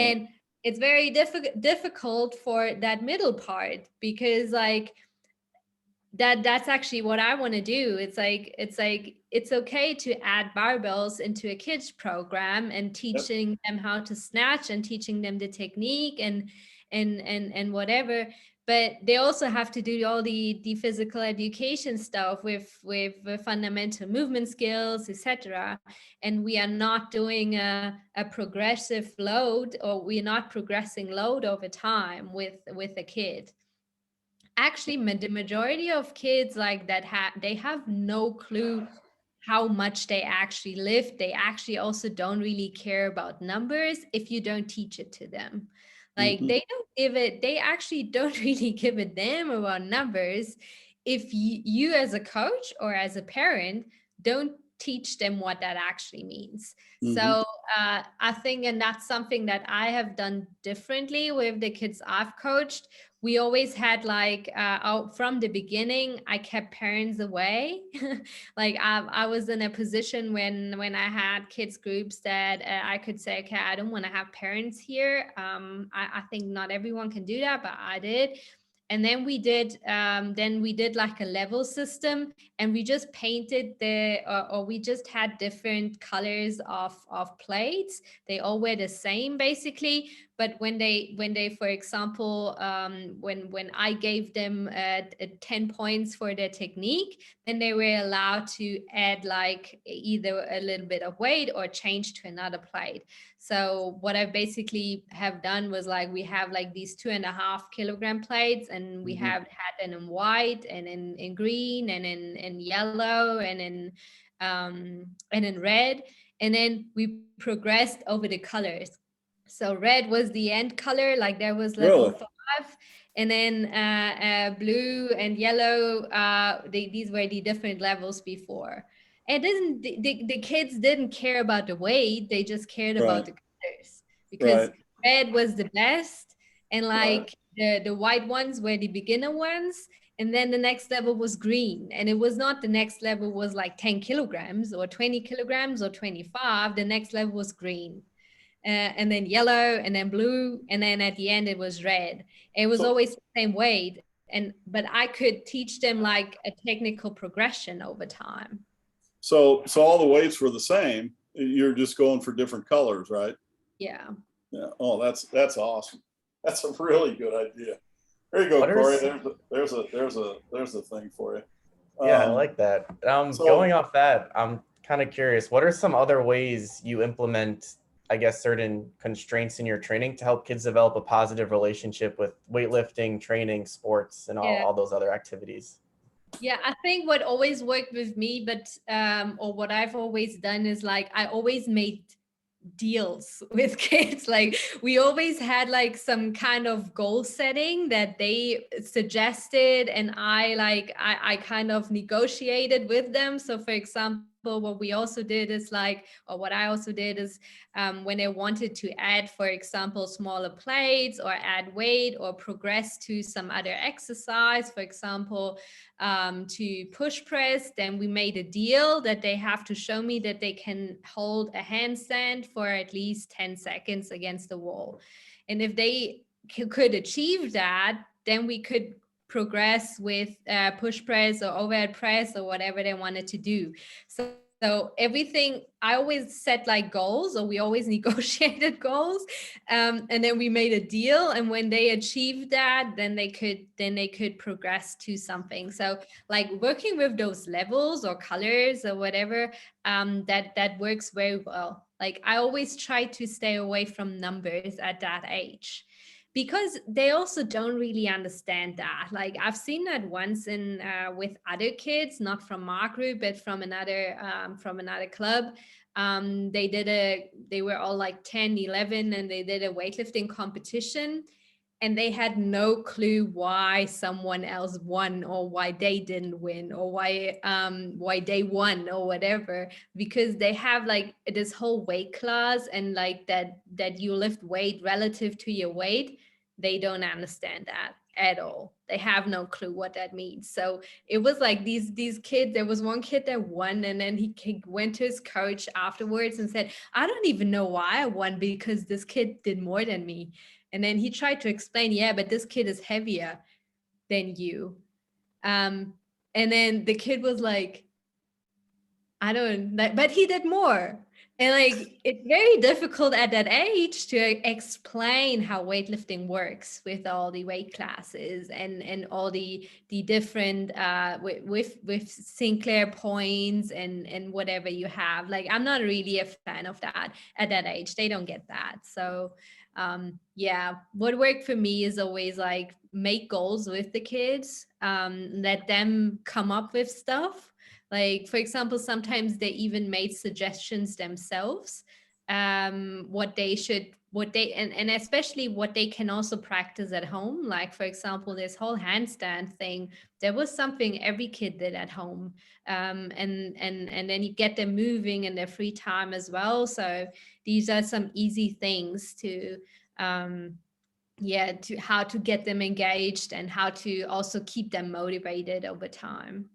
And it's very difficult for that middle part, because like that's actually what I want to do. It's okay to add barbells into a kids program and Yep. teaching them how to snatch and teaching them the technique and whatever. But they also have to do all the physical education stuff with the fundamental movement skills, etc. And we are not doing a progressive load, or we're not progressing load over time with a kid. Actually, the majority of kids like that they have no clue how much they actually lift. They actually also don't really care about numbers if you don't teach it to them. Like Hmm. they actually don't really give a damn about numbers if you as a coach or as a parent don't teach them what that actually means. Hmm. So I think, and that's something that I have done differently with the kids I've coached. We always had like out from the beginning, I kept parents away. Like I was in a position when I had kids groups that I could say, okay, I don't want to have parents here. I think not everyone can do that, but I did. And then we did like a level system, and we just painted or we just had different colors of plates. They all were the same basically, but when they for example, when I gave them 10 points for their technique, then they were allowed to add like either a little bit of weight or change to another plate. So what I basically have done was like, we have like these 2.5 kilogram plates, and we Hmm. have had them in white and in green and in yellow and in red, and then we progressed over the colors. So red was the end color, like there was level Really? 5, and then blue and yellow. These were the different levels before. It didn't. The kids didn't care about the weight; they just cared about Right. the colors, because Right. red was the best, and Right. like the white ones were the beginner ones, and then the next level was green, and it was not the next level was like 10 kilograms or 20 kilograms or 25. The next level was green, and then yellow, and then blue, and then at the end it was red. It was So always the same weight, and but I could teach them like a technical progression over time. so all the weights were the same. You're just going for different colors, right? Yeah. Yeah. Oh, that's awesome. That's a really good idea. There you go, What are Corey. s- There's a thing for you. Yeah, I Um, like that. so Going off that, I'm kind of curious. What are some other ways you implement, I guess, certain constraints in your training to help kids develop a positive relationship with weightlifting, training, sports, and Yeah. all those other activities? Yeah, I think what always worked with me, but or what I've always done is like I always made deals with kids. Like we always had like some kind of goal setting that they suggested, and I kind of negotiated with them. So for example, what we also did is like, or what I also did is when they wanted to add, for example, smaller plates or add weight or progress to some other exercise, for example, to push press, then we made a deal that they have to show me that they can hold a handstand for at least 10 seconds against the wall. And if they could achieve that, then we could progress with push press or overhead press or whatever they wanted to do. So everything, I always set like goals, or we always negotiated goals, and then we made a deal. And when they achieved that, then they could progress to something. So like working with those levels or colors or whatever, that works very well. Like I always try to stay away from numbers at that age, because they also don't really understand that. Like I've seen that once in with other kids, not from my group but from another club. They were all like 10, 11, and they did a weightlifting competition, and they had no clue why someone else won, or why they didn't win, or why they won or whatever, because they have like this whole weight class, and like that you lift weight relative to your weight. They don't understand that at all. They have no clue what that means. So it was like these kids, there was one kid that won, and then he went to his coach afterwards and said, I don't even know why I won, because this kid did more than me. And then he tried to explain, yeah, but this kid is heavier than you. And then the kid was like, I don't know, but he did more. And like, it's very difficult at that age to explain how weightlifting works with all the weight classes and all the different with Sinclair points and whatever you have. Like, I'm not really a fan of that at that age. They don't get that. So yeah, what worked for me is always like make goals with the kids, let them come up with stuff. Like, for example, sometimes they even made suggestions themselves, what they should, and especially what they can also practice at home. Like, for example, this whole handstand thing, there was something every kid did at home. And then you get them moving in their free time as well. So these are some easy things to, yeah, to how to get them engaged and how to also keep them motivated over time.